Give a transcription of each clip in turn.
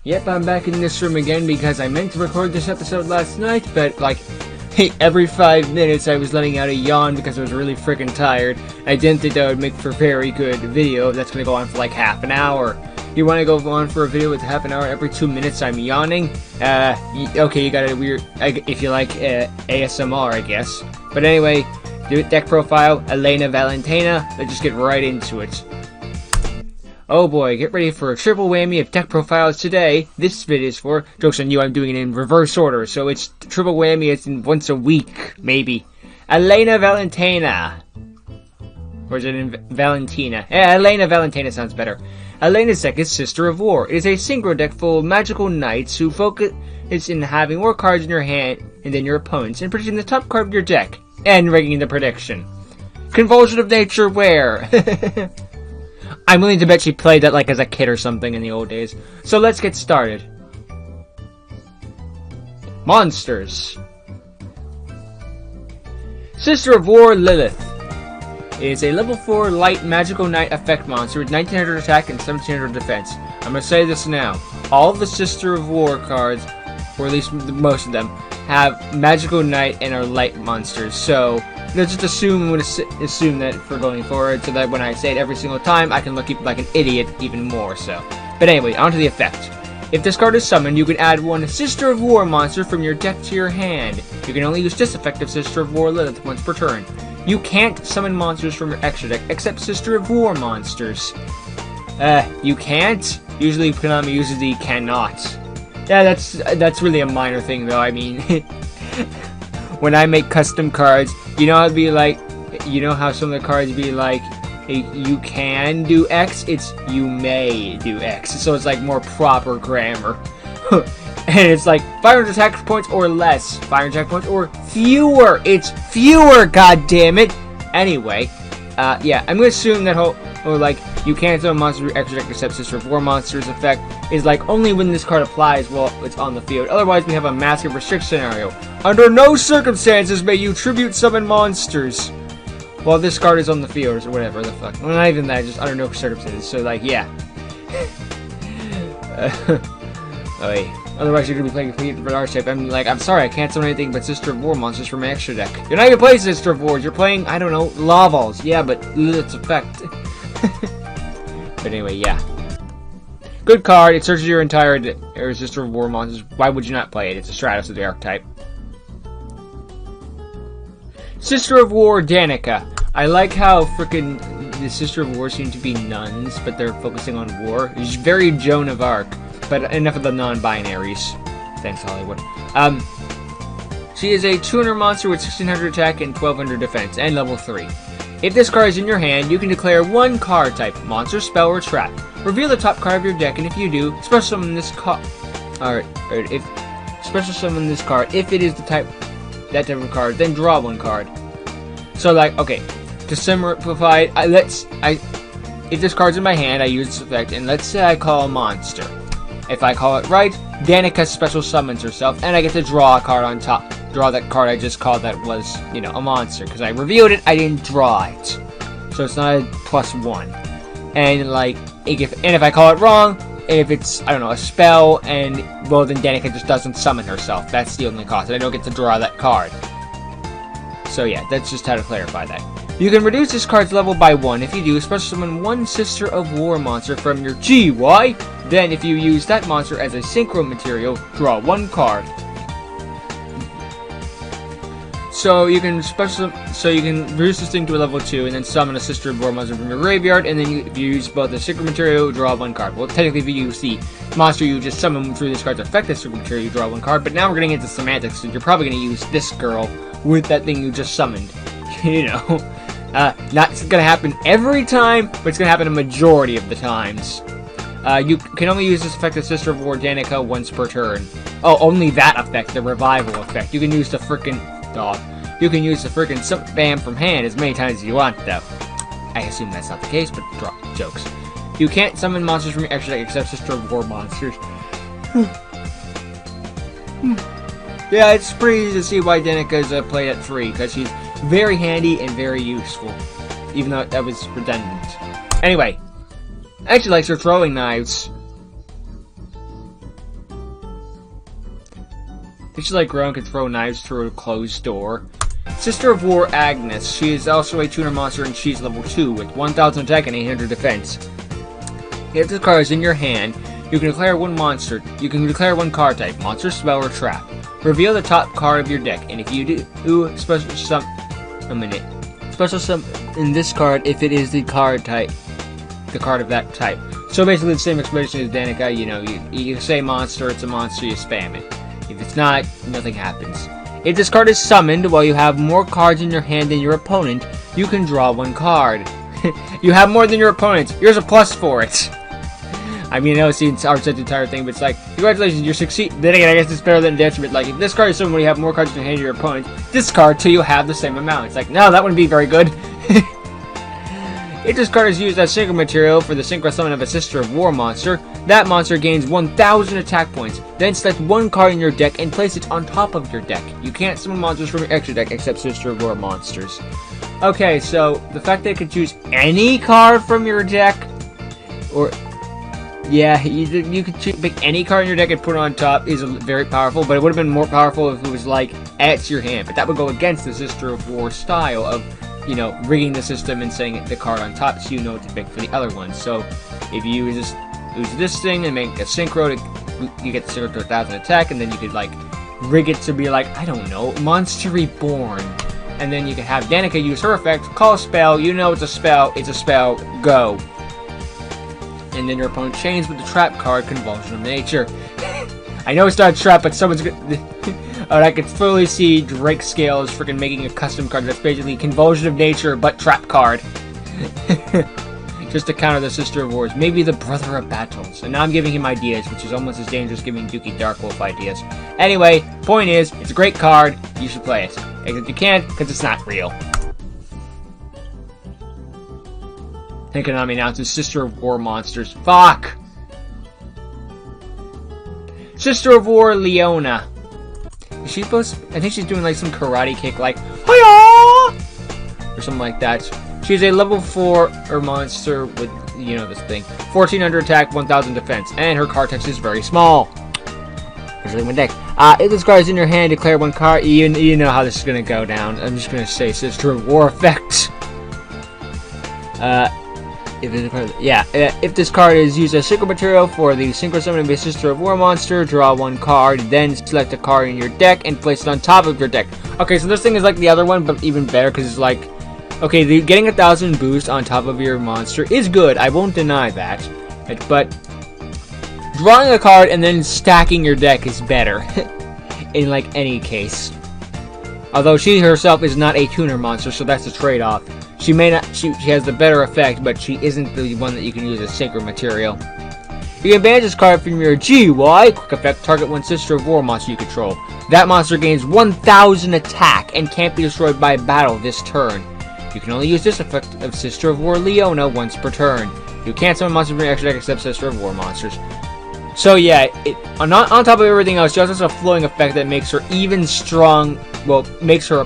Yep, I'm back in this room again because I meant to record this episode last night, but like, every 5 minutes I was letting out a yawn because I was really freaking tired. I didn't think that would make for a very good video that's gonna go on for like half an hour. You want to go on for a video with half an hour every 2 minutes I'm yawning? Okay, you got a weird, if you like ASMR, I guess. But anyway, do it, deck profile, Elena Valentina. Let's just get right into it. Oh boy, get ready for a triple whammy of deck profiles today. This video is for, jokes on you, I'm doing it in reverse order, so it's triple whammy, it's in once a week, maybe. Elena Valentina. Or is it in Valentina? Yeah, Elena Valentina sounds better. Elena's deck is Sister of War. It is a synchro deck full of magical knights who focus in having more cards in your hand than your opponents and predicting the top card of your deck, and rigging the prediction. Convulsion of Nature, where? I'm willing to bet she played that like as a kid or something in the old days. So let's get started. Monsters. Sister of War Lilith is a level 4 light magical knight effect monster with 1900 attack and 1700 defense. I'm gonna say this now. All the Sister of War cards, or at least most of them, have magical knight and are light monsters. So let's just assume that for going forward, so that when I say it every single time, I can look like an idiot even more so. But anyway, on to the effect. If this card is summoned, you can add one Sister of War monster from your deck to your hand. You can only use this effect of Sister of War Lilith once per turn. You can't summon monsters from your extra deck except Sister of War monsters. You can't? Usually Konami uses the cannot. Yeah, that's really a minor thing though. I mean, when I make custom cards, you know how it'd be like, you know how some of the cards be like, you can do X, it's you may do X. So it's like more proper grammar. And it's like 500 attack points or less, 500 attack points or fewer. It's fewer, goddammit. Anyway, yeah, I'm gonna assume that like you can't summon monsters with extra deck except Sister of War monsters effect is like only when this card applies while it's on the field. Otherwise, we have a massive restrict scenario. Under no circumstances may you tribute summon monsters while this card is on the field or whatever the fuck. Well, not even that, just under no circumstances. So like, yeah. Otherwise, you're gonna be playing complete different Archetype. I'm sorry, I can't summon anything but Sister of War monsters from my extra deck. You're not even playing Sister of Wars. You're playing, I don't know, Lavals. Yeah, but Lilith's effect. But anyway, yeah. Good card. It searches your entire Sister of War monsters. Why would you not play it? It's a Stratus of the Archetype. Sister of War Danica. I like how frickin' the Sister of War seem to be nuns, but they're focusing on war. It's very Joan of Arc. But enough of the non-binaries. Thanks, Hollywood. She is a 200 monster with 1600 attack and 1200 defense, and level 3. If this card is in your hand, you can declare one card type, monster, spell, or trap. Reveal the top card of your deck, and if you do, special summon this card. Special summon this card. If it is that type of card, then draw one card. So, like, okay, to simplify, if this card's in my hand, I use this effect, and let's say I call a monster. If I call it right, Danica special summons herself, and I get to draw a card on top. Draw that card I just called that was, you know, a monster. Because I revealed it, I didn't draw it. So it's not a +1. And, like, if I call it wrong, if it's, I don't know, a spell, and, well, then Danica just doesn't summon herself. That's the only cost. I don't get to draw that card. So, yeah, that's just how to clarify that. You can reduce this card's level by 1. If you do, special summon one Sister of War monster from your GY. Then, if you use that monster as a synchro material, draw one card. So you can reduce this thing to a level 2, and then summon a Sister of War monster from your graveyard. And then if you use both the synchro material, draw one card. Well, technically, if you use the monster you just summoned through this card's effect, the synchro material, you draw one card. But now we're getting into semantics, so you're probably going to use this girl with that thing you just summoned. You know. Not gonna happen every time, but it's gonna happen a majority of the times. You can only use this effect of Sister of War Danica once per turn. Oh, only that effect, the revival effect. You can use the frickin' dog. You can use the frickin' spam from hand as many times as you want, though. I assume that's not the case, but jokes. You can't summon monsters from your extra deck except Sister of War monsters. Yeah, it's pretty easy to see why Danica's played at 3, because she's very handy and very useful. Even though that was redundant. Anyway, I actually like her throwing knives. She like Rowan can throw knives through a closed door. Sister of War Agnes. She is also a tuner monster and she's level 2 with 1000 attack and 800 defense. If this card is in your hand, you can declare one monster. You can declare one card type, monster, spell, or trap. Reveal the top card of your deck, and if you do special sum, special sum in this card if it is the card type, the card of that type. So basically the same explanation as Danica. You know, you say monster, it's a monster, you spam it. If it's not, nothing happens. If this card is summoned while you have more cards in your hand than your opponent, you can draw one card. You have more than your opponent. Here's a plus for it. I mean, I know it's the entire thing, but it's like, congratulations, you succeed. Then again, I guess it's better than detriment. Like, if this card is summoned when you have more cards in your hand than your opponent, discard till you have the same amount. It's like, no, that wouldn't be very good. If this card is used as synchro material for the synchro summon of a Sister of War monster, that monster gains 1000 attack points. Then select one card in your deck and place it on top of your deck. You can't summon monsters from your extra deck except Sister of War monsters. Okay, so the fact that you can choose any card from your deck, or yeah, you could pick any card in your deck and put it on top is very powerful, but it would have been more powerful if it was like, add to your hand. But that would go against the Sister of War style of, you know, rigging the system and saying the card on top so you know what to pick for the other ones. So if you use this thing and make a synchro, you get the synchro to 1000 attack, and then you could like rig it to be like, I don't know, Monster Reborn. And then you can have Danica use her effect, call a spell, you know it's a spell, go. And then your opponent chains with the trap card, Convulsion of Nature. I know it's not a trap, but someone's gonna... Oh, I could fully see Drake Scales freaking making a custom card that's basically Convulsion of Nature, but trap card. Just to counter the Sister of Wars. Maybe the Brother of Battles. And now I'm giving him ideas, which is almost as dangerous as giving Dookie Darkwolf ideas. Anyway, point is, it's a great card, you should play it. Except you can't, because it's not real. Konami announces Sister of War monsters. Fuck! Sister of War Leona. Is she supposed... I think she's doing like some karate kick like... Hiya! Or something like that. She's a level 4 monster with, you know, this thing. 1400 attack, 1000 defense. And her card text is very small. Here's my deck. If this card is in your hand, declare one card. You know how this is going to go down. I'm just going to say Sister of War effect. If this card is used as synchro material for the synchro summon of a Sister of War monster, draw one card, then select a card in your deck and place it on top of your deck. Okay, so this thing is like the other one, but even better because it's like, okay, getting 1000 boost on top of your monster is good. I won't deny that, but drawing a card and then stacking your deck is better in like any case. Although she herself is not a tuner monster, so that's a trade-off. She may not. She has the better effect, but she isn't the one that you can use as synchro material. You can banish this card from your GY quick effect. Target one Sister of War monster you control. That monster gains 1000 attack and can't be destroyed by battle this turn. You can only use this effect of Sister of War Leona once per turn. You can't summon monsters from your extra deck except Sister of War monsters. So yeah, on top of everything else, she also has a flowing effect that makes her even strong. Well, makes her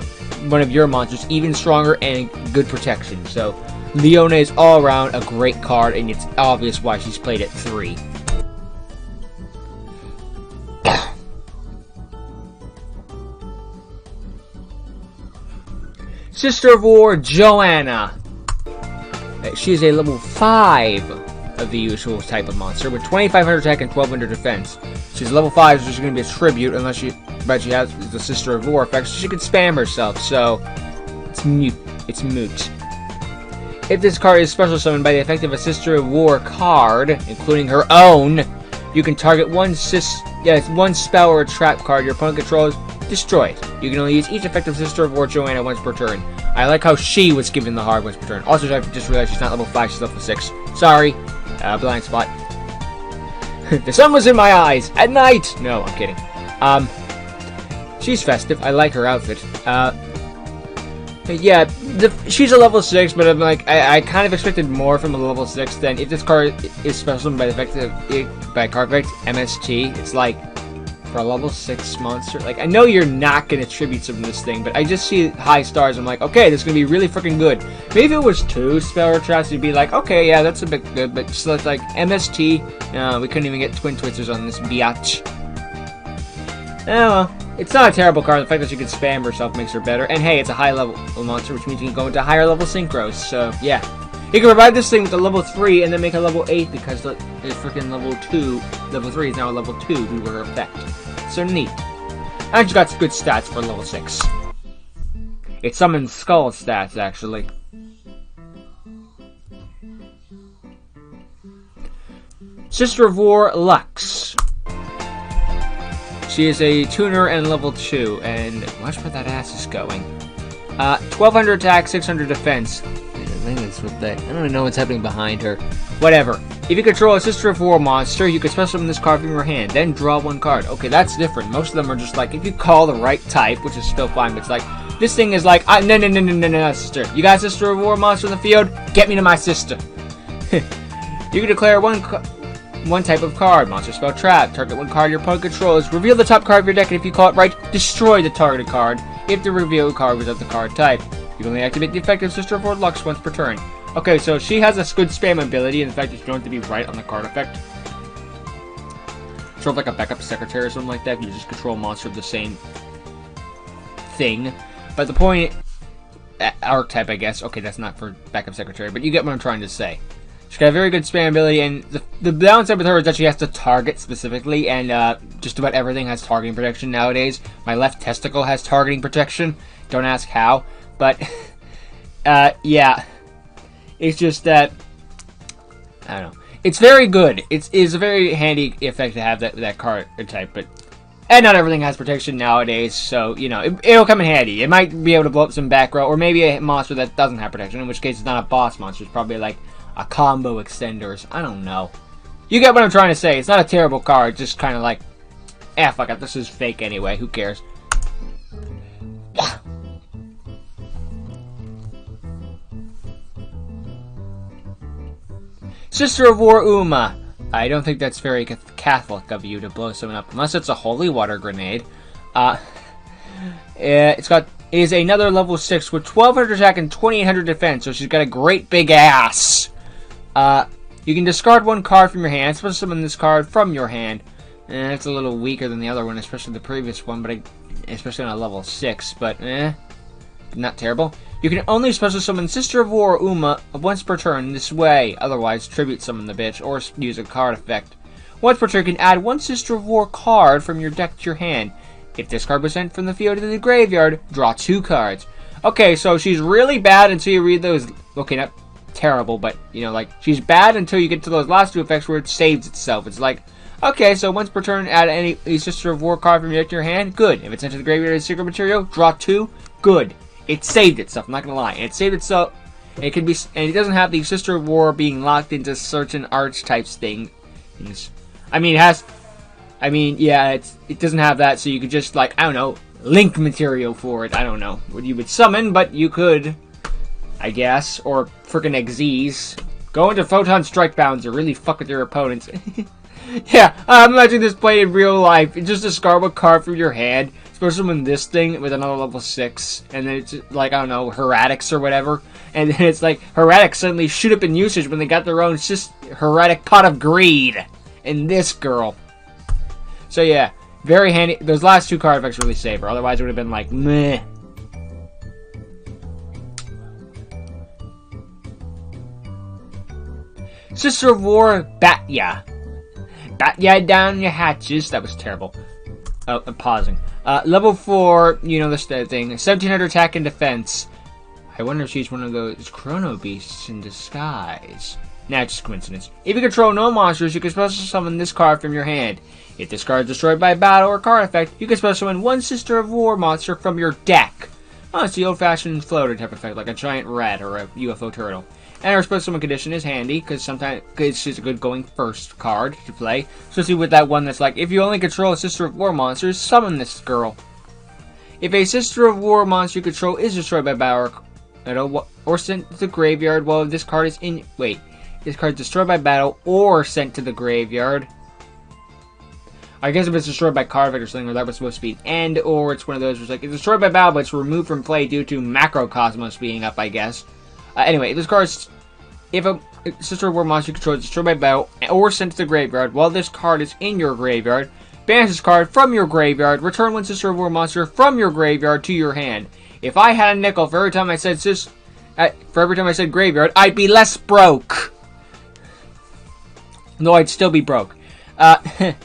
one of your monsters even stronger and good protection. So Leona is all around a great card, and it's obvious why she's played at 3. Sister of War Joanne. She is a level 5 of the usual type of monster with 2500 attack and 1200 defense. She's level 5, so she's going to be a tribute unless she has the Sister of War effect, so she can spam herself, so it's moot. If this card is special summoned by the effect of a Sister of War card, including her own, you can target one spell or a trap card your opponent controls, destroy it. You can only use each effect of Sister of War Joanne once per turn. I like how she was given the hard once per turn. Also, I just realized she's not level 5, she's level 6. Sorry. Blind spot. The sun was in my eyes at night! No, I'm kidding. She's festive. I like her outfit. Yeah, she's a level 6, but I'm like, I kind of expected more from a level 6 than if this card is special by the effect of by card effect MST. It's like for a level 6 monster. Like, I know you're not gonna tribute some of this thing, but I just see high stars. I'm like, okay, this is gonna be really freaking good. Maybe if it was 2 spell or traps, you'd be like, okay, yeah, that's a bit good. But just like MST, no, we couldn't even get twin twizzers on this biatch. Oh well. It's not a terrible card. The fact that she can spam herself makes her better. And hey, it's a high level monster, which means you can go into higher level synchros. So yeah, you can revive this thing with a level 3 and then make a level 8 because the freaking level 3 is now a level 2 due to her effect. So neat. And she got some good stats for level 6. It summons skull stats actually. Sister of War Lux. She is a tuner and level 2, and watch where that ass is going. 1200 attack, 600 defense. I think that's what I don't even know what's happening behind her. Whatever. If you control a Sister of War monster, you can special summon this card from your hand, then draw 1 card. Okay, that's different. Most of them are just like, if you call the right type, which is still fine, but it's like, this thing is like, no, sister. You got a Sister of War monster in the field? Get me to my sister. You can declare one type of card. Monster spell trap. Target 1 card your opponent controls. Reveal the top card of your deck, and if you call it right, destroy the targeted card if the revealed card was of the card type. You can only activate the effective Sister of War Lux once per turn. Okay, so she has a good spam ability, and the fact that you don't have to be right on the card effect. Sort of like a backup secretary or something like that. You just control a monster of the same thing. But the point... Archetype, I guess. Okay, that's not for backup secretary, but you get what I'm trying to say. She's got a very good spam ability, and the downside with her is that she has to target specifically, and just about everything has targeting protection nowadays. My left testicle has targeting protection. Don't ask how, but yeah, it's just that I don't know. It's very good. It's a very handy effect to have that card type, but and not everything has protection nowadays, so you know it'll come in handy. It might be able to blow up some back row, or maybe a monster that doesn't have protection, in which case it's not a boss monster. It's probably like a combo extenders. I don't know. You get what I'm trying to say. It's not a terrible card. Just kind of like, fuck it. This is fake anyway. Who cares? Sister of War Uma. I don't think that's very Catholic of you to blow someone up, unless it's a holy water grenade. It is another level 6 with 1200 attack and 2800 defense, so she's got a great big ass. You can discard 1 card from your hand, special summon this card from your hand. And it's a little weaker than the other one, especially the previous one, but especially on a level 6, but not terrible. You can only special summon Sister of War Uma once per turn this way, otherwise tribute summon the bitch, or use a card effect. Once per turn, you can add 1 Sister of War card from your deck to your hand. If this card was sent from the field to the graveyard, draw 2 cards. Okay, so she's really bad until you read those. Okay, not terrible, but you know, like she's bad until you get to those last 2 effects where it saves itself. It's like, okay, so once per turn, add any Sister of War card from your deck to your hand. Good. If it's sent to the graveyard as secret material, draw 2. Good. It saved itself. I'm not gonna lie. And it saved itself. It can be, and it doesn't have the Sister of War being locked into certain archetypes things. I mean, it has. I mean, yeah, it doesn't have that, so you could just, like, I don't know, link material for it. I don't know what you would summon, but you could, I guess, or frickin' Xyz. Go into Photon Strike Bounds or really fuck with your opponents. Yeah, I'm imagining this played in real life. You just discard a card from your hand, special summon this thing with another level 6, and then it's like, I don't know, Heretics or whatever, and then it's like, Heretics suddenly shoot up in usage when they got their own Heretic Pot of Greed. And this girl. So yeah, very handy. Those last 2 card effects really save her. Otherwise, it would have been like, meh. Sister of War Batya. Batya down your hatches. That was terrible. Oh, I'm pausing. Level 4, you know this thing. 1700 attack and defense. I wonder if she's one of those Chrono Beasts in disguise. Nah, just coincidence. If you control no monsters, you can special summon this card from your hand. If this card is destroyed by battle or card effect, you can special summon 1 Sister of War monster from your deck. Oh, it's the old-fashioned floater type effect, like a giant rat or a UFO turtle. And her special summon condition is handy, because she's a good going first card to play. Especially with that one that's like, if you only control a Sister of War monster, summon this girl. If a Sister of War monster you control is destroyed by battle or sent to the graveyard while this card is in... Wait. This card is destroyed by battle or sent to the graveyard. I guess if it's destroyed by card effect or something, or that was supposed to be an end, or it's one of those where it's like, it's destroyed by battle, but it's removed from play due to Macrocosmos being up, I guess. Anyway, this card is... If a Sister of War monster you control is destroyed by battle or sent to the graveyard while this card is in your graveyard, Banish this card from your graveyard. Return one Sister of War monster from your graveyard to your hand. If I had a nickel for every time I said graveyard, I'd be less broke. No, I'd still be broke. I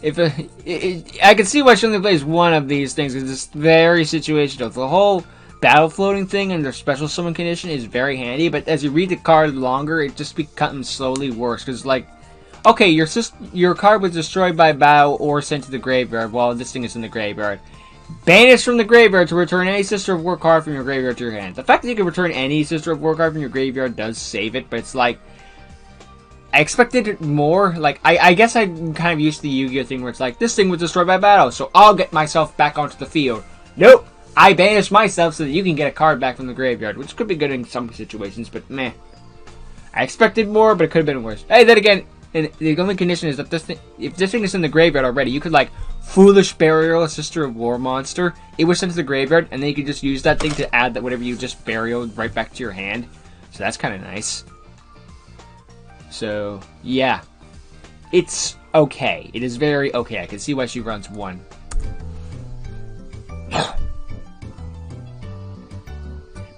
can see why she only plays one of these things, because it's very situational. The whole battle floating thing and the special summon condition is very handy, but as you read the card longer, it just becomes slowly worse. Because, like, okay, your card was destroyed by battle or sent to the graveyard while this thing is in the graveyard. Banish from the graveyard to return any Sister of War card from your graveyard to your hand. The fact that you can return any Sister of War card from your graveyard does save it, but it's like, I expected more. Like, I guess I'm kind of used to the Yu-Gi-Oh thing where it's like, this thing was destroyed by battle, so I'll get myself back onto the field. Nope! I banished myself so that you can get a card back from the graveyard, which could be good in some situations, but meh. I expected more, but it could have been worse. Hey, then again, and the only condition is that if this thing is in the graveyard already, you could, like, Foolish Burial a Sister of War monster. It was sent to the graveyard, and then you could just use that thing to add that whatever you just burialed right back to your hand. So that's kind of nice. So, yeah. It's okay. It is very okay. I can see why she runs one.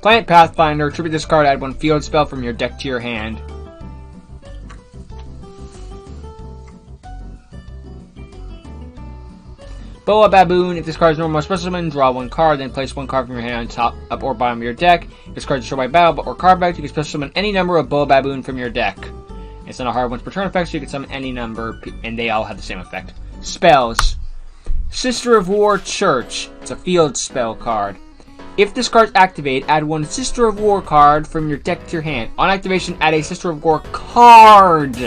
Planet Pathfinder. Tribute this card. Add one field spell from your deck to your hand. Boa Baboon. If this card is normal special summon, draw one card, then place one card from your hand on top, up, or bottom of your deck. If this card is destroyed by battle or card back, you can special summon any number of Boa Baboon from your deck. It's not a hard once per turn effect, so you can summon any number, and they all have the same effect. Spells. Sister of War Church. It's a field spell card. If this card is activated, add one Sister of War card from your deck to your hand. On activation, add a Sister of War card.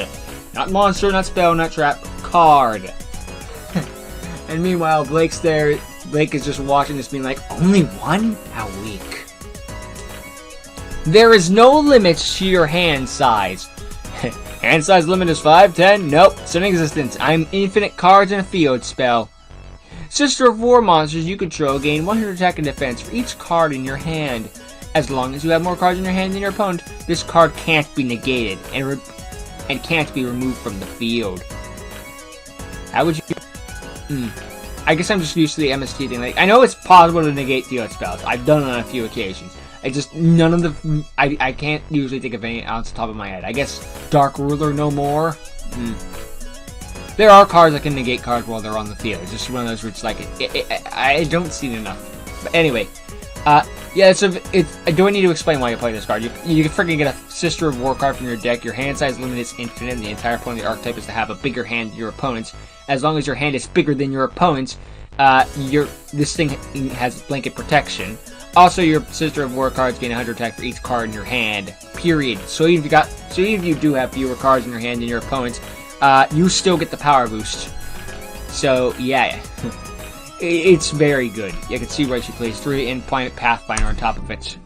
Not monster, not spell, not trap. Card. And meanwhile, Blake's there. Blake is just watching this being like, only one? How weak. There is no limit to your hand size. Hand size limit is 5, 10? Nope. It's in existence. I'm infinite cards and a field spell. Sister of War monsters you control gain 100 attack and defense for each card in your hand. As long as you have more cards in your hand than your opponent, this card can't be negated and can't be removed from the field. How would you... I guess I'm just used to the MST thing. Like, I know it's possible to negate field spells. I've done it on a few occasions. I just, none of the... I can't usually think of any off the top of my head. I guess Dark Ruler no more? There are cards that can negate cards while they're on the field. It's just one of those where it's like, I don't see it enough. But anyway, yeah, do I need to explain why you play this card? You can freaking get a Sister of War card from your deck. Your hand size limit is infinite, and the entire point of the archetype is to have a bigger hand than your opponent's. As long as your hand is bigger than your opponent's, this thing has blanket protection. Also, your Sister of War cards gain 100 attack for each card in your hand. Period. So even if you do have fewer cards in your hand than your opponent's, you still get the power boost. So yeah, it's very good. You can see why she plays 3 and Planet Pathfinder on top of it.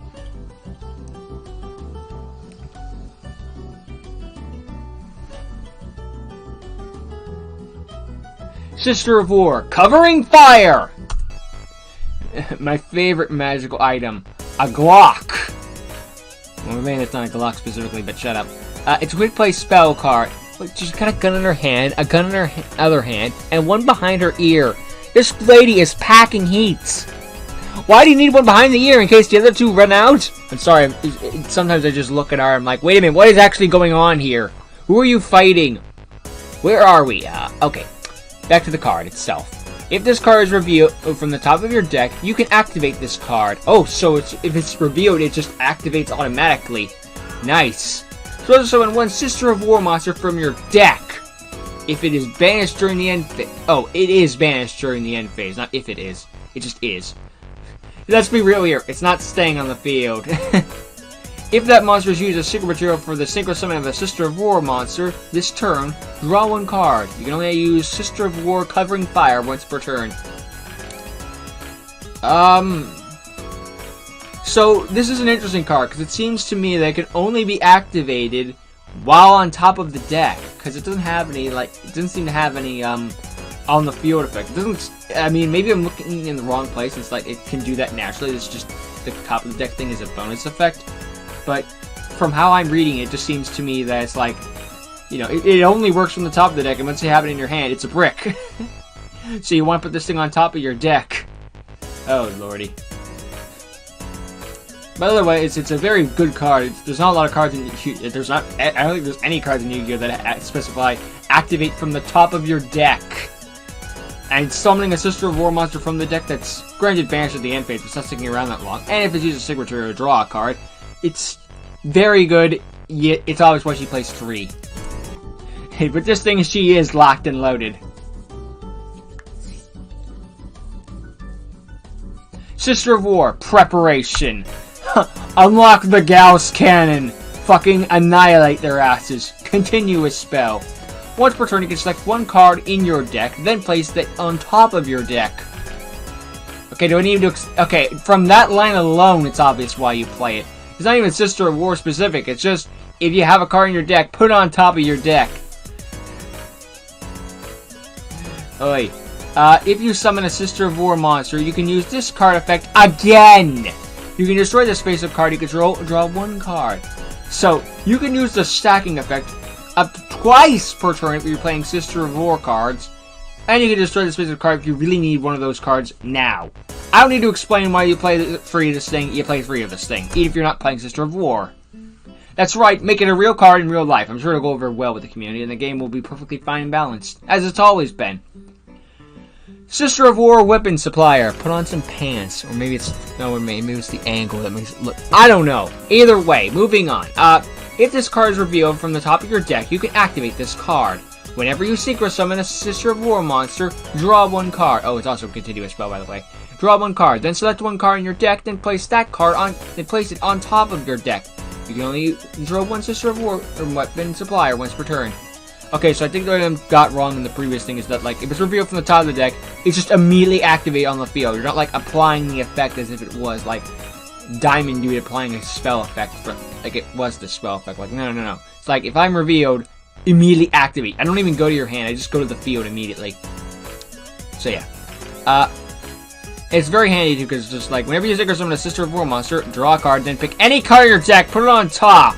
Sister of War, Covering Fire! My favorite magical item, a Glock. Well, maybe it's not a Glock specifically, but shut up. It's a quick play spell card. She's got a gun in her hand, a gun in her other hand, and one behind her ear. This lady is packing heats. Why do you need one behind the ear in case the other two run out? I'm sorry, sometimes I just look at her and I'm like, wait a minute, what is actually going on here? Who are you fighting? Where are we? Okay. Back to the card itself. If this card is revealed from the top of your deck, you can activate this card. Oh, so if it's revealed, it just activates automatically. Nice. So summon one Sister of War monster from your deck. If it is banished during the end phase. Oh, it is banished during the end phase, not if it is. It just is. Let's be real here. It's not staying on the field. If that monster is used as secret material for the synchro summon of a Sister of War monster, this turn, draw one card. You can only use Sister of War Covering Fire once per turn. So, this is an interesting card, because it seems to me that it can only be activated while on top of the deck. Because it doesn't have any, like, it doesn't seem to have any, on the field effect. It doesn't, I mean, maybe I'm looking in the wrong place. It's like, it can do that naturally. It's just, the top of the deck thing is a bonus effect. But from how I'm reading it, just seems to me that it's like, you know, it only works from the top of the deck, and once you have it in your hand, it's a brick. So you want to put this thing on top of your deck. Oh, lordy. By the way, it's a very good card. There's not a lot of cards in there's not. I don't think there's any cards in Yu-Gi-Oh that specify activate from the top of your deck. And summoning a Sister of War monster from the deck that's granted banished at the end phase, but it's not sticking around that long. And if it's used a signature or draw a card, it's very good. Yet it's always why she plays 3. Hey, but this thing, she is locked and loaded. Sister of War, preparation. Unlock the Gauss Cannon. Fucking annihilate their asses. Continuous spell. Once per turn, you can select one card in your deck, then place that on top of your deck. Okay, do I need to... Okay, from that line alone, it's obvious why you play it. It's not even Sister of War specific. It's just, if you have a card in your deck, put it on top of your deck. Oi. If you summon a Sister of War monster, you can use this card effect again! You can destroy this face-up card, you can draw one card. So, you can use the stacking effect up to twice per turn if you're playing Sister of War cards. And you can destroy this face-up card if you really need one of those cards now. I don't need to explain why you play 3 of this thing, you play 3 of this thing, even if you're not playing Sister of War. That's right, make it a real card in real life. I'm sure it'll go over well with the community, and the game will be perfectly fine and balanced, as it's always been. Sister of War weapon supplier. Put on some pants. Or maybe it's... No, maybe it's the angle that makes it look... I don't know. Either way, moving on. If this card is revealed from the top of your deck, you can activate this card. Whenever you Synchro Summon a Sister of War monster, draw one card. Oh, it's also a continuous spell, by the way. Draw one card, then select one card in your deck, then place that card on... Then place it on top of your deck. You can only draw one Sister of War weapon supplier once per turn. Okay, so I think what I got wrong in the previous thing is that, like, if it's revealed from the top of the deck, it's just immediately activate on the field. You're not, like, applying the effect as if it was, like, Diamond Dude applying a spell effect, for, like, it was the spell effect. Like, no. It's like, if I'm revealed, immediately activate. I don't even go to your hand, I just go to the field immediately. So, yeah. It's very handy, too, because it's just, like, whenever you Synchro Summon a Sister of War monster, draw a card, then pick any card in your deck, put it on top.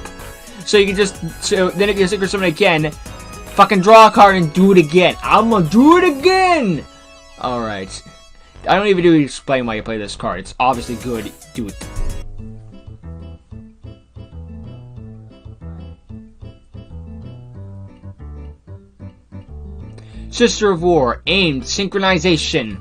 So you can just, then if you Synchro Summon again... Fucking draw a card and do it again. I'm gonna do it again! Alright. I don't even need to explain why you play this card. It's obviously good. Do it. Sister of War. Aimed Synchronization.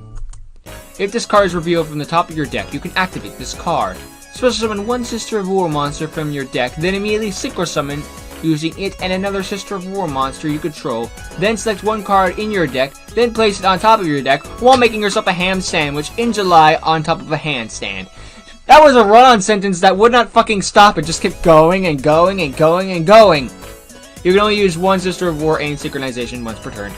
If this card is revealed from the top of your deck, you can activate this card. Special summon one Sister of War monster from your deck, then immediately Synchro Summon using it and another Sister of War monster you control, then select one card in your deck, then place it on top of your deck while making yourself a ham sandwich in July on top of a handstand. That was a run-on sentence that would not fucking stop. It just kept going and going and going and going. You can only use one Sister of War aim synchronization once per turn.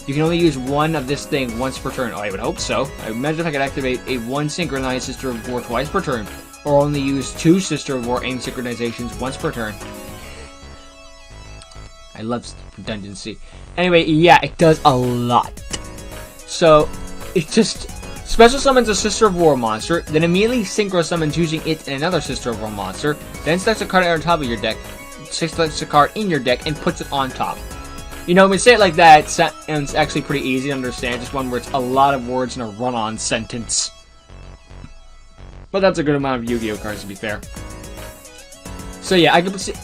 You can only use one of this thing once per turn. Oh, I would hope so. I imagine if I could activate a one synchronized Sister of War twice per turn, or only use 2 Sister of War aim synchronizations once per turn. I love redundancy. Anyway, yeah, it does a lot. So, it just special summons a Sister of War monster, then immediately Synchro Summons using it and another Sister of War monster, then selects a card on top of your deck, selects a card in your deck, and puts it on top. You know, when you say it like that, it's actually pretty easy to understand, just one where it's a lot of words in a run-on sentence. But that's a good amount of Yu-Gi-Oh cards, to be fair. So yeah,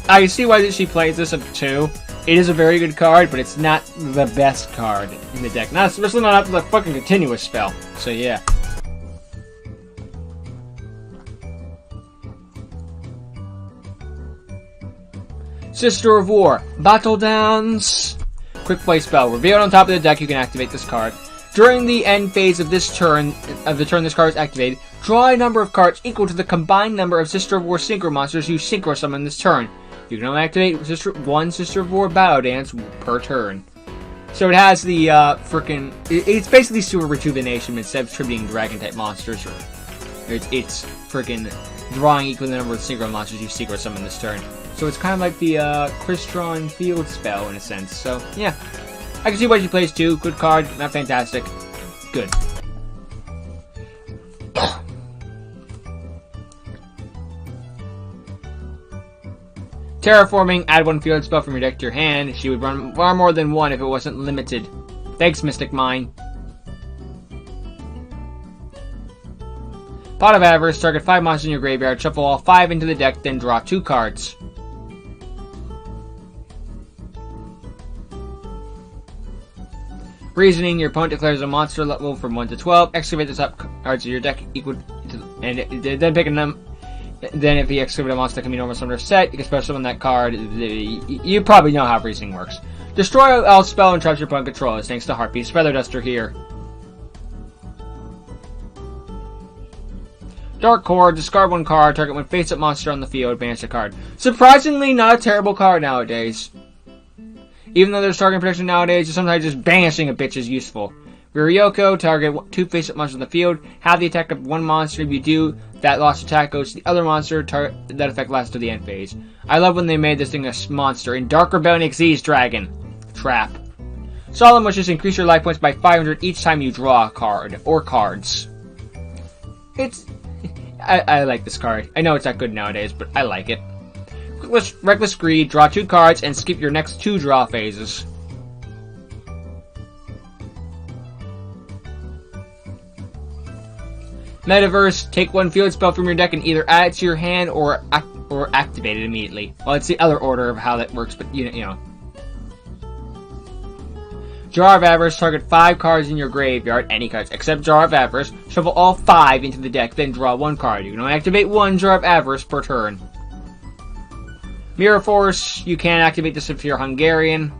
I see why she plays this up too. It is a very good card, but it's not the best card in the deck. Especially not after the fucking continuous spell. So yeah. Sister of War. Battle Dance. Quick play spell. Revealed on top of the deck, you can activate this card. During the end phase of this turn, this card is activated, draw a number of cards equal to the combined number of Sister of War Synchro monsters you Synchro Summon this turn. You can only activate one Sister of War Battle Dance per turn. So it has the it's basically Super Rejuvenation instead of tributing Dragon-type monsters. It's freaking drawing equal to the number of Synchro monsters you Synchro Summon this turn. So it's kind of like the Crystron Field spell in a sense. So yeah, I can see why she plays too. Good card, not fantastic. Good. Terraforming, add one field spell from your deck to your hand. She would run far more than one if it wasn't limited. Thanks, Mystic Mine. Pot of Avarice, target 5 monsters in your graveyard, shuffle all 5 into the deck, then draw 2 cards. Reasoning, your opponent declares a monster level from 1 to 12, excavate the top cards of your deck equal to, and then pick a number. Then if you excavate a monster that can be normal summon or set, you can special summon that card. You probably know how reasoning works. Destroy all spell and traps your opponent controls, thanks to Harpy's Feather Duster here. Dark Core, discard 1 card, target 1 face-up monster on the field, banish a card. Surprisingly, not a terrible card nowadays. Even though there's target protection nowadays, sometimes just banishing a bitch is useful. Ryoko, target 2 face-up monsters on the field, have the attack of 1 monster. If you do, that lost attack goes to the other monster, that effect lasts to the end phase. I love when they made this thing a monster in Dark Rebellion Xyz Dragon. Trap. Solemn Wishes, increase your life points by 500 each time you draw a card, or cards. I like this card. I know it's not good nowadays, but I like it. Reckless Greed, draw 2 cards, and skip your next 2 draw phases. Metaverse, take 1 field spell from your deck and either add it to your hand or activate it immediately. Well, it's the other order of how that works, but you know. Jar of Avarice, target 5 cards in your graveyard, any cards except Jar of Avarice, shuffle all 5 into the deck, then draw 1 card. You can only activate 1 Jar of Avarice per turn. Mirror Force, you can activate this if you're Hungarian.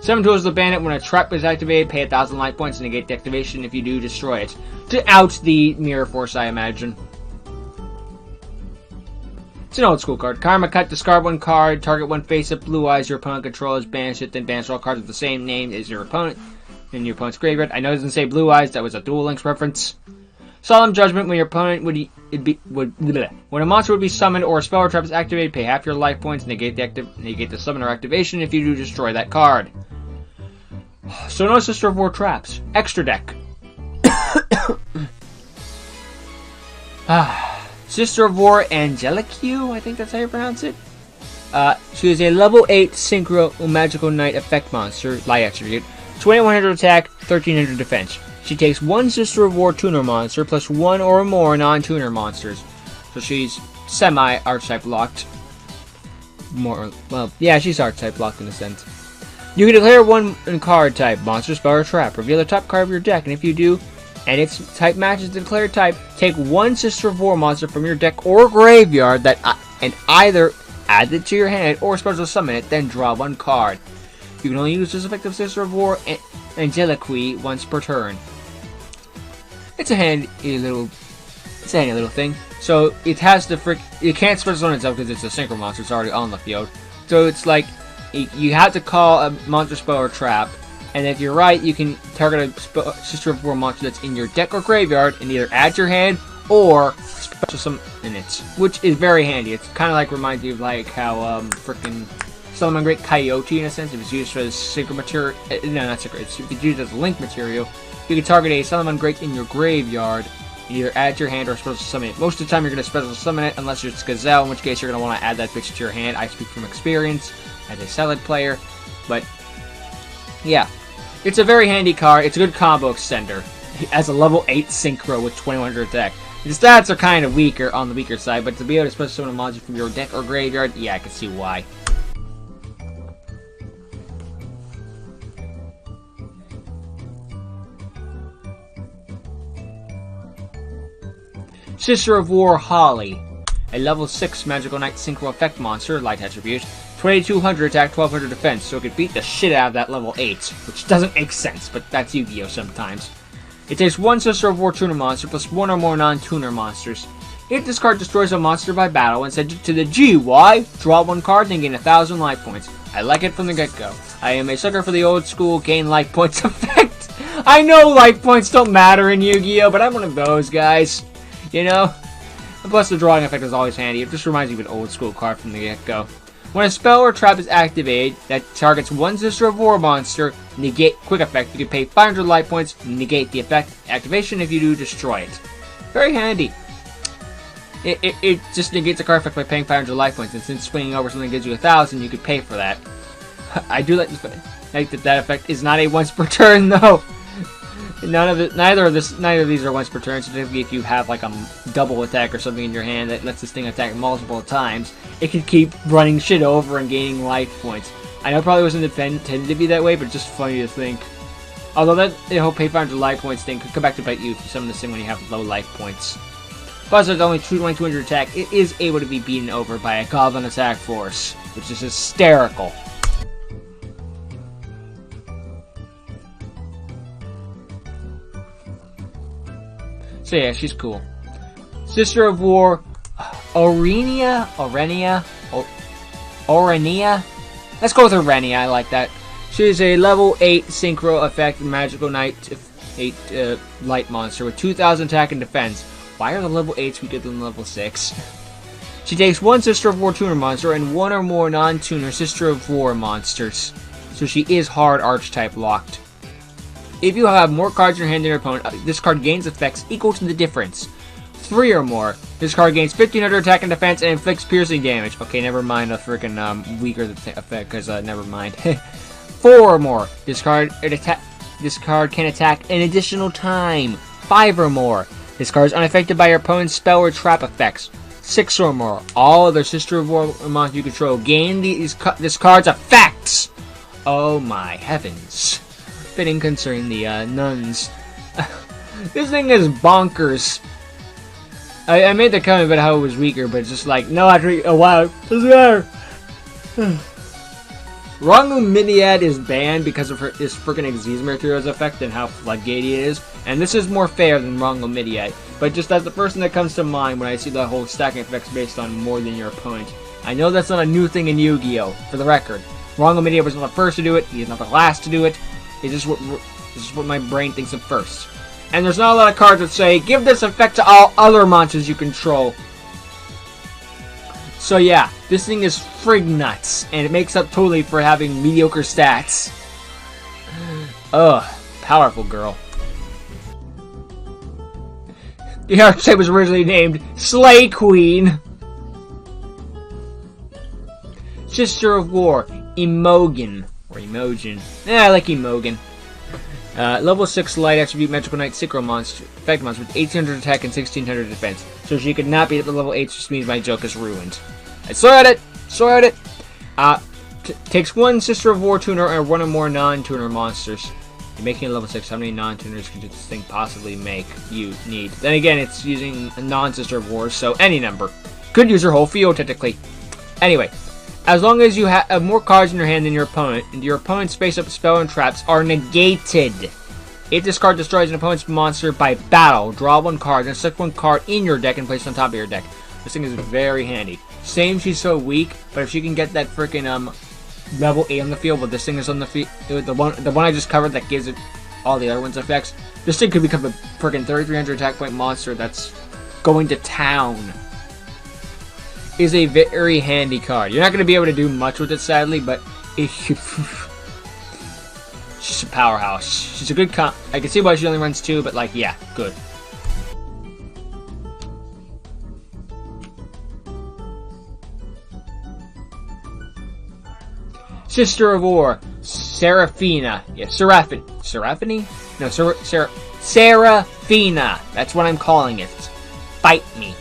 Seven Tools of the Bandit, when a trap is activated, pay 1,000 life points and negate the activation. If you do, destroy it. To out the Mirror Force, I imagine. It's an old school card. Karma Cut, discard 1 card, target 1 face-up Blue Eyes your opponent controls, banish it, then banish all cards with the same name as your opponent in your opponent's graveyard. I know it doesn't say Blue Eyes, that was a Duel Links reference. Solemn Judgment, when your opponent when a monster would be summoned or a spell or trap is activated, pay half your life points, negate the summon or activation. If you do, destroy that card. So no Sister of War traps. Extra deck. Sister of War Angelique, I think that's how you pronounce it. She is a level 8 Synchro Magical Knight effect monster, light attribute. 2100 attack, 1300 defense. She takes 1 Sister of War tuner monster plus 1 or more non-tuner monsters. So she's semi-archetype locked. Well, yeah, she's archetype locked in a sense. You can declare 1 card type, monster, spell, or trap. Reveal the top card of your deck, and if you do, and its type matches the declared type, take 1 Sister of War monster from your deck or graveyard and either add it to your hand or special summon it, then draw 1 card. You can only use this effective Sister of War Angelique once per turn. It's a handy little thing. So it has to it can't special summon itself because it's a synchro monster. It's already on the field. So it's like you have to call a monster, spell, or trap, and if you're right, you can target a Sister of War monster that's in your deck or graveyard and either add to your hand or special summon it, which is very handy. It's kind of like reminds you of like how frickin' Summon Great Coyote in a sense. If it's used as synchro material, no, not synchro. If it's used as link material, you can target a Summon Great in your graveyard and either add it to your hand or special summon it. Most of the time, you're going to special summon it unless it's Gazelle, in which case you're going to want to add that bitch to your hand. I speak from experience as a Salad player, but yeah, it's a very handy card. It's a good combo extender as a level 8 synchro with 2100 attack. The stats are kind of weaker on the weaker side, but to be able to special summon a monster from your deck or graveyard, yeah, I can see why. Sister of War Holly, a level 6 Magical Knight Synchro Effect monster, light attribute, 2200 attack, 1200 defense, so it could beat the shit out of that level 8, which doesn't make sense, but that's Yu-Gi-Oh! Sometimes. It takes 1 Sister of War tuner monster plus 1 or more non-tuner monsters. If this card destroys a monster by battle and sends it to the GY, draw 1 card and gain 1,000 life points. I like it from the get-go. I am a sucker for the old school gain life points effect. I know life points don't matter in Yu-Gi-Oh! But I'm one of those guys. You know? And plus the drawing effect is always handy. It just reminds me of an old school card from the get-go. When a spell or trap is activated that targets 1 Sister of War monster, negate quick effect, you can pay 500 life points, negate the effect activation. If you do, destroy it. Very handy. It just negates the card effect by paying 500 life points, and since swinging over something gives you 1,000, you could pay for that. I do like that effect is not a once per turn though. Neither of these are once per turn. So typically, if you have like a double attack or something in your hand that lets this thing attack multiple times, it can keep running shit over and gaining life points. I know it probably wasn't intended to be that way, but it's just funny to think. Although that whole pay 500 life points thing could come back to bite you if you summon this thing when you have low life points. Plus, it's only 200 attack. It is able to be beaten over by a Goblin attack force, which is hysterical. So yeah, she's cool. Sister of War, Orenia. Let's go with Orenia. I like that. She is a level 8 synchro effect magical knight 8 light monster with 2,000 attack and defense. Why are the level 8s weaker than level 6? She takes 1 Sister of War tuner monster and 1 or more non-tuner Sister of War monsters. So she is hard Archetype locked. If you have more cards in your hand than your opponent, this card gains effects equal to the difference. 3 or more, this card gains 1,500 attack and defense and inflicts piercing damage. Okay, never mind a freaking weaker effect, because never mind. 4 or more, this card can attack an additional time. 5 or more, this card is unaffected by your opponent's spell or trap effects. 6 or more, all other Sister of War monsters you control gain this card's effects. Oh my heavens. Fitting concerning the nuns. This thing is bonkers. I made the comment about how it was weaker, but it's just like, no, actually, oh wow, doesn't matter. Rongominiad is banned because of his freaking Executioner Hero's effect and how floodgatey it is, and this is more fair than Rongominiad. But just as the person that comes to mind when I see the whole stacking effects based on more than your opponent, I know that's not a new thing in Yu-Gi-Oh! For the record, Rongominiad was not the first to do it. He is not the last to do it. It's just what my brain thinks of first. And there's not a lot of cards that say, give this effect to all other monsters you control. So yeah, this thing is frig nuts, and it makes up totally for having mediocre stats. Ugh, powerful girl. The archetype was originally named Slay Queen. Sister of War, Imogen. Or Imogen. I like Imogen. Level 6 light attribute magical knight synchro monster effect monster with 1,800 attack and 1,600 defense. So she could not be at the level 8, which means my joke is ruined. I saw it! Takes 1 Sister of War tuner and 1 or more non-tuner monsters. You're making it level 6. How many non-tuners could this thing possibly make you need? Then again, it's using a non-Sister of War, so any number. Could use her whole field, technically. Anyway. As long as you have more cards in your hand than your opponent, and your opponent's face-up spell and traps are negated. If this card destroys an opponent's monster by battle, draw 1 card and select 1 card in your deck and place it on top of your deck. This thing is very handy. Same, she's so weak, but if she can get that freaking level 8 on the field, but this thing is on the field, the one I just covered that gives it all the other ones effects, this thing could become a freaking 3,300 attack point monster that's going to town. Is a very handy card. You're not going to be able to do much with it, sadly, but she's a powerhouse. She's a good I can see why she only runs 2, but like, yeah, good. Sister of War, Seraphina. Yeah, Seraphini? No, Seraphina. That's what I'm calling it. Fight me.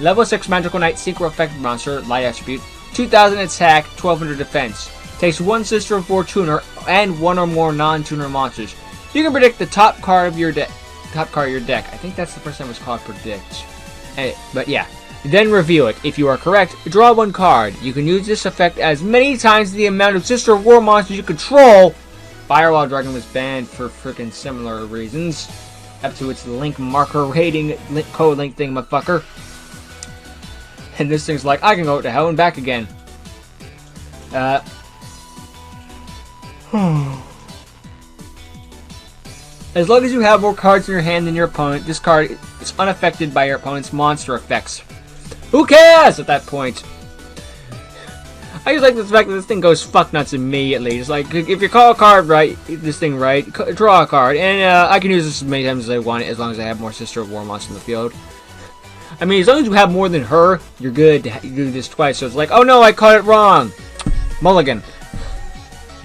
Level 6 magical knight synchro effect monster, light attribute, 2,000 attack, 1,200 defense. Takes 1 Sister of War tuner and 1 or more non-tuner monsters. You can predict the top card of your deck. I think that's the first time it's called predict. But yeah. Then review it. If you are correct, draw 1 card. You can use this effect as many times as the amount of Sister of War monsters you control. Firewall Dragon was banned for freaking similar reasons. Up to its link marker rating, code link thingamaffucker. And this thing's like, I can go to hell and back again. As long as you have more cards in your hand than your opponent, this card is unaffected by your opponent's monster effects. Who cares at that point? I just like the fact that this thing goes fuck nuts immediately. It's like, if you call a card right, this thing right, draw a card. And I can use this as many times as I want it, as long as I have more Sister of War monsters in the field. I mean, as long as you have more than her, you're good to do this twice. So it's like, oh no, I caught it wrong. Mulligan.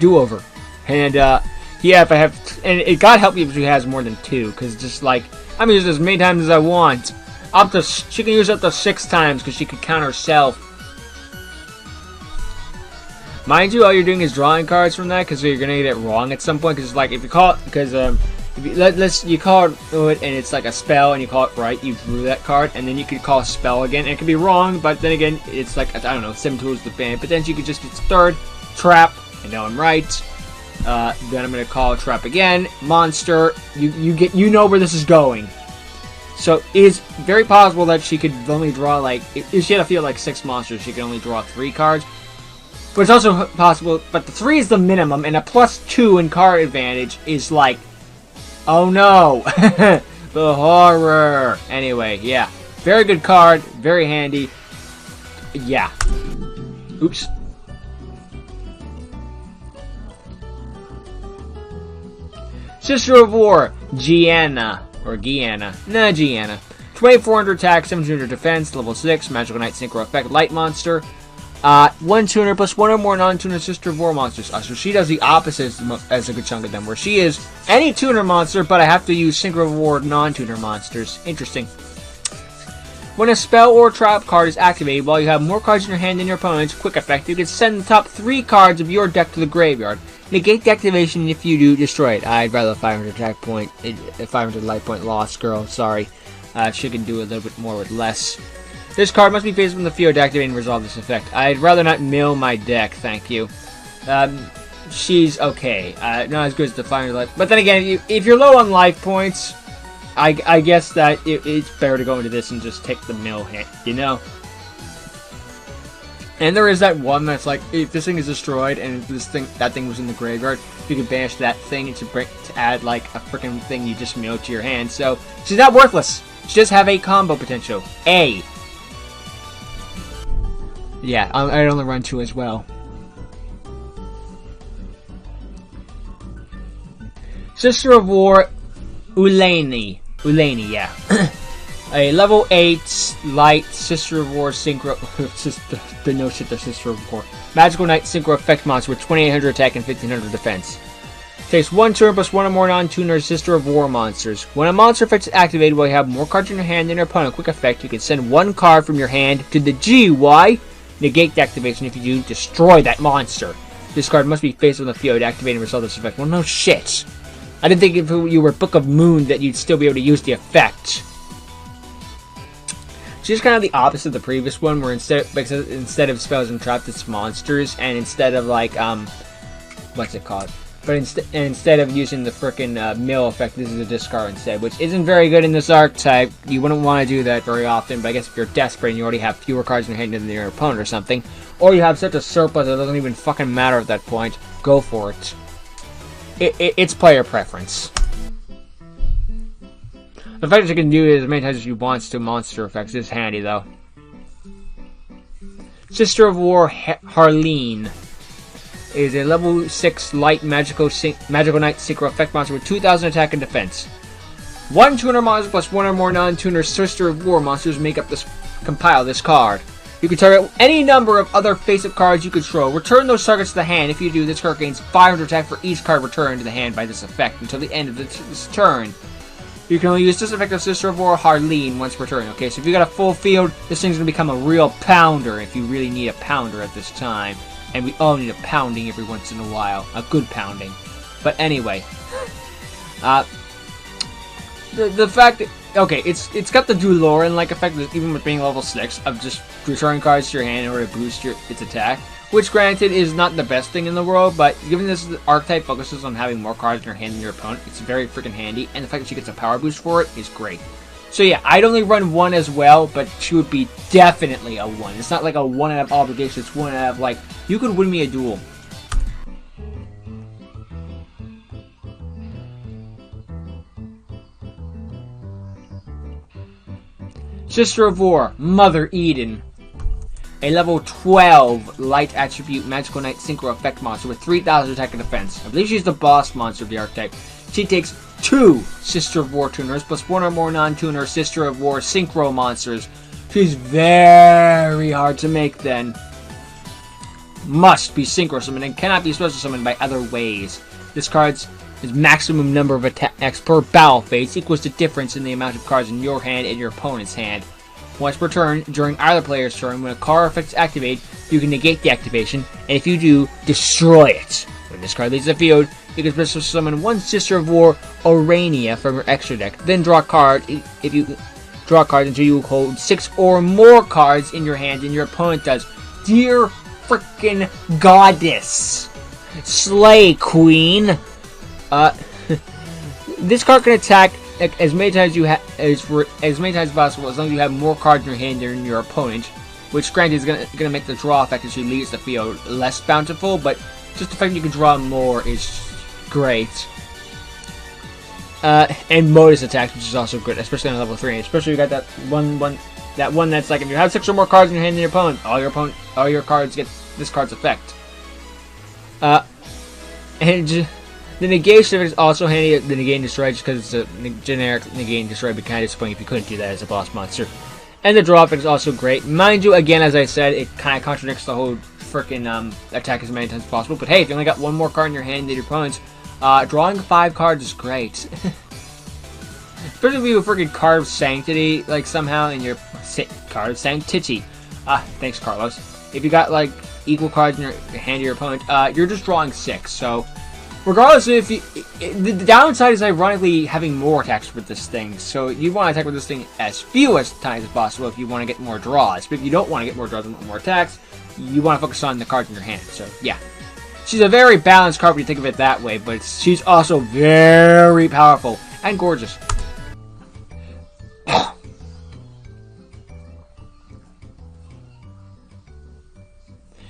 Do-over. And, yeah, if I have... And it God help me if she has more than 2, because just like... I'm using this as many times as I want. Up to... She can use it up to 6 times, because she can count herself. Mind you, all you're doing is drawing cards from that, because you're going to get it wrong at some point, because it's like, if you call it... Because, if you call it, and it's like a spell, and you call it right, you drew that card, and then you could call a spell again, and it could be wrong, but then again, it's like, I don't know, 7 tools to the band, but then you could just get third, trap, and now I'm right. Then I'm gonna call trap again. Monster. You know where this is going. So it's very possible that she could only draw like if she had a field like 6 monsters, she could only draw 3 cards. But it's also possible. But the 3 is the minimum, and a +2 in card advantage is like, oh no, the horror. Anyway, yeah, very good card, very handy. Yeah. Oops. Sister of War, Gianna. 2400 attack, 1700 defense, level 6, Magical Knight Synchro Effect, Light Monster. 1 tuner plus 1 or more non-tuner Sister of War monsters. So she does the opposite as a good chunk of them, where she is any tuner monster, but I have to use Synchro of War non-tuner monsters. Interesting. When a spell or trap card is activated while you have more cards in your hand than your opponent's, quick effect, you can send the top 3 cards of your deck to the graveyard. Negate the activation, if you do, destroy it. I'd rather 500 attack point, 500 life point loss, girl. Sorry. She can do a little bit more with less. This card must be faced from the field to activate and resolve this effect. I'd rather not mill my deck, thank you. She's okay. Not as good as the 500 life. But then again, if you're low on life points, I guess that it's better to go into this and just take the mill hit, you know? And there is that one that's like, if this thing is destroyed and that thing was in the graveyard, you can banish that thing to add like a freaking thing you just milled to your hand. So she's not worthless. She does have a combo potential. Yeah, I'd only run 2 as well. Sister of War, Ulani, yeah. A level 8 light Sister of War Synchro. No shit, the Sister of War. Magical Knight Synchro Effect monster with 2800 attack and 1500 defense. Takes 1 turn plus 1 or more non-tuner Sister of War monsters. When a monster effect is activated while you have more cards in your hand than your opponent, quick effect, you can send 1 card from your hand to the GY. Negate the activation. If you do, destroy that monster. This card must be faced on the field to activate and resolve this effect. Well, no shit. I didn't think if you were Book of Moon that you'd still be able to use the effect. She's kind of the opposite of the previous one, where instead of spells and traps, it's monsters, and instead of like what's it called? But instead of using the frickin' mill effect, this is a discard instead, which isn't very good in this archetype. You wouldn't want to do that very often, but I guess if you're desperate and you already have fewer cards in your hand than your opponent or something, or you have such a surplus that it doesn't even fucking matter at that point, go for it. It's player preference. The fact that you can do it as many times as you want to monster effects is handy, though. Sister of War Harleen is a level 6 light magical knight synchro effect monster with 2000 attack and defense. 1 tuner monster plus 1 or more non-tuner Sister of War monsters compile this card. You can target any number of other face-up cards you control. Return those targets to the hand. If you do, this card gains 500 attack for each card returned to the hand by this effect until the end of this turn. You can only use this effect of Sister of War Harleen once per turn. Okay, so if you got a full field, this thing's going to become a real pounder if you really need a pounder at this time. And we all need a pounding every once in a while. A good pounding. But anyway. The fact that... Okay, it's got the Duloran-like effect, even with being level 6, of just returning cards to your hand in order to boost its attack. Which, granted, is not the best thing in the world, but given this archetype focuses on having more cards in your hand than your opponent, it's very freaking handy, and the fact that she gets a power boost for it is great. So yeah, I'd only run 1 as well, but she would be definitely a 1. It's not like a 1 out of obligation, it's 1 out of, like, you could win me a duel. Sister of War, Mother Eden. a level 12 light attribute magical knight synchro effect monster with 3,000 attack and defense. I believe she's the boss monster of the archetype. She takes 2 Sister of War tuners plus 1 or more non-tuner Sister of War synchro monsters. She's very hard to make then. Must be synchro summoned and cannot be special summoned by other ways. This card's maximum number of attacks per battle phase equals the difference in the amount of cards in your hand and your opponent's hand. Once per turn, during either player's turn, when a card effect is activated, you can negate the activation, and if you do, destroy it. When this card leaves the field, you can special summon 1 Sister of War Orania from your extra deck. Then draw a card. If you draw cards until you hold 6 or more cards in your hand than your opponent does. Dear frickin' goddess, slay queen. This card can attack as many times as many times as possible, as long as you have more cards in your hand than your opponent. Which, granted, is gonna make the draw effect as she leaves the field less bountiful, but just the fact that you can draw more is great. And modus attacks, which is also good, especially on level 3. Especially you got that one that's like if you have 6 or more cards in your hand than your opponent, all your cards get this card's effect. And the negation is also handy. The negate and destroy, just because it's a generic negate and destroy, but kind of disappointing if you couldn't do that as a boss monster. And the draw effect is also great. Mind you, again, as I said, it kind of contradicts the whole freaking attack as many times as possible. But hey, if you only got 1 more card in your hand than your opponent's, drawing 5 cards is great. Especially if you freaking carve Sanctity, like, somehow in your card Sanctity. Thanks, Carlos. If you got, like, equal cards in your hand to your opponent, you're just drawing 6. So, regardless of if you... The downside is ironically having more attacks with this thing. So, you want to attack with this thing as few as times as possible if you want to get more draws. But if you don't want to get more draws and more attacks, you want to focus on the cards in your hand. So, yeah. She's a very balanced card when you think of it that way, but she's also very powerful and gorgeous.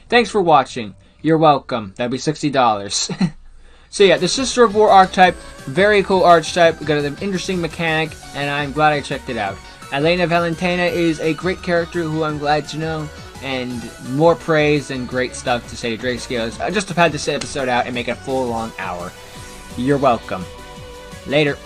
Thanks for watching. You're welcome. That'd be $60. So yeah, the Sister of War archetype, very cool archetype, got an interesting mechanic, and I'm glad I checked it out. Elena Valentina is a great character who I'm glad to know, and more praise and great stuff to say to Grayscale. I just have had this episode out and make it a full long hour. You're welcome. Later.